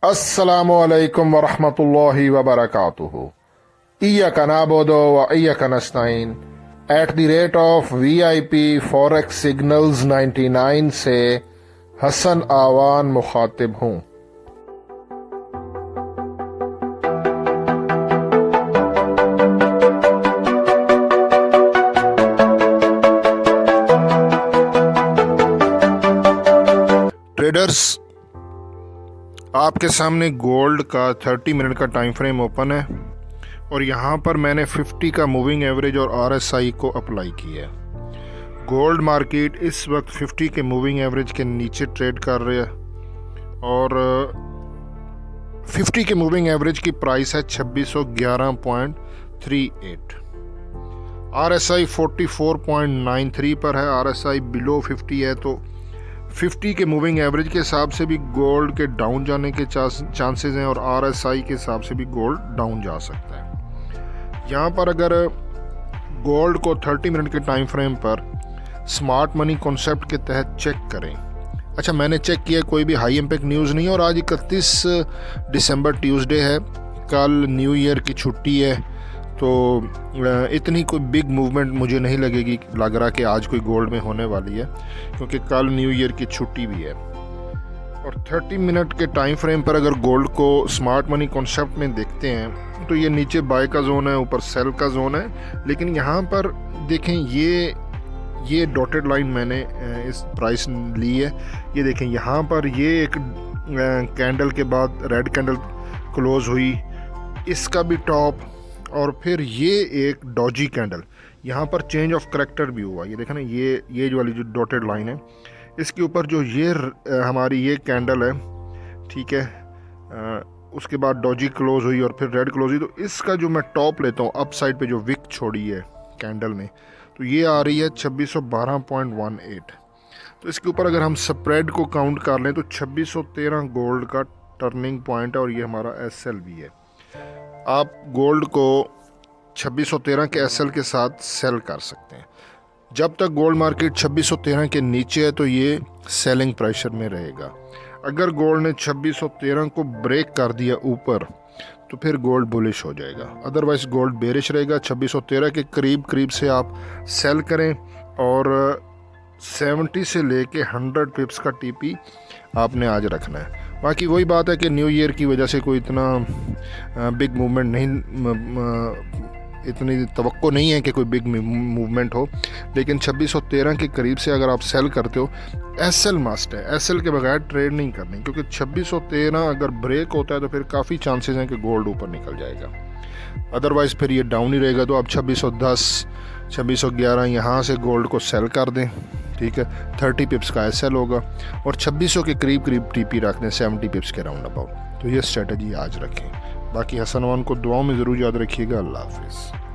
अस्सलामुअलैकुम वरहमतुल्लाहि वबरकातुहू। इय्याका नअबुदु व इय्याका नस्तईन @ VIP फॉरेक्स सिग्नल्स 99 से हसन आवान मुखातिब हूँ। ट्रेडर्स, आपके सामने गोल्ड का 30 मिनट का टाइम फ्रेम ओपन है और यहाँ पर मैंने 50 का मूविंग एवरेज और RSI को अप्लाई किया है। गोल्ड मार्केट इस वक्त 50 के मूविंग एवरेज के नीचे ट्रेड कर रहा है और 50 के मूविंग एवरेज की प्राइस है 2611.38। RSI 44.93 पर है। RSI बिलो 50 है तो 50 के मूविंग एवरेज के हिसाब से भी गोल्ड के डाउन जाने के चांसेस हैं और RSI के हिसाब से भी गोल्ड डाउन जा सकता है। यहाँ पर अगर गोल्ड को 30 मिनट के टाइम फ्रेम पर स्मार्ट मनी कॉन्सेप्ट के तहत चेक करें। अच्छा, मैंने चेक किया, कोई भी हाई इम्पैक्ट न्यूज़ नहीं है और आज 31 दिसंबर ट्यूसडे है, कल न्यू ईयर की छुट्टी है तो इतनी कोई बिग मूवमेंट मुझे नहीं लग रहा कि आज कोई गोल्ड में होने वाली है, क्योंकि कल न्यू ईयर की छुट्टी भी है। और 30 मिनट के टाइम फ्रेम पर अगर गोल्ड को स्मार्ट मनी कॉन्सेप्ट में देखते हैं तो ये नीचे बाय का जोन है, ऊपर सेल का जोन है। लेकिन यहाँ पर देखें, ये डॉटेड लाइन मैंने इस प्राइस ली है। ये देखें, यहाँ पर ये एक कैंडल के बाद रेड कैंडल क्लोज हुई, इसका भी टॉप, और फिर ये एक डॉजी कैंडल, यहाँ पर चेंज ऑफ करैक्टर भी हुआ। ये देखा ना, ये जो वाली जो डॉटेड लाइन है, इसके ऊपर जो ये हमारी ये कैंडल है, ठीक है, उसके बाद डॉजी क्लोज हुई और फिर रेड क्लोज हुई। तो इसका जो मैं टॉप लेता हूँ अप साइड पे, जो विक छोड़ी है कैंडल ने, तो ये आ रही है 2612.18। तो इसके ऊपर अगर हम स्प्रेड को काउंट कर लें तो 2613 गोल्ड का टर्निंग पॉइंट है और ये हमारा SL भी है। आप गोल्ड को 2613 के SL के साथ सेल कर सकते हैं। जब तक गोल्ड मार्केट 2613 के नीचे है तो ये सेलिंग प्रेशर में रहेगा। अगर गोल्ड ने 2613 को ब्रेक कर दिया ऊपर तो फिर गोल्ड बुलिश हो जाएगा, अदरवाइज गोल्ड बेरिश रहेगा। 2613 के करीब से आप सेल करें और 70 से लेके 100 पिप्स का TP आपने आज रखना है। बाकी वही बात है कि न्यू ईयर की वजह से कोई इतना बिग मूवमेंट नहीं, इतनी तवक्को नहीं है कि कोई बिग मूवमेंट हो। लेकिन 2613 के करीब से अगर आप सेल करते हो, SL मस्ट है, SL के बगैर ट्रेड नहीं करनी, क्योंकि 2613 अगर ब्रेक होता है तो फिर काफ़ी चांसेस हैं कि गोल्ड ऊपर निकल जाएगा, अदरवाइज़ फिर ये डाउन ही रहेगा। तो आप 2610 2611 यहाँ से गोल्ड को सेल कर दें, ठीक है, 30 पिप्स का SL होगा और 2600 के करीब TP रख दें, 70 पिप्स के राउंड अबाउट। तो ये स्ट्रेटजी आज रखें। बाकी हसन वन को दुआओं में ज़रूर याद रखिएगा। अल्लाह हाफिज़।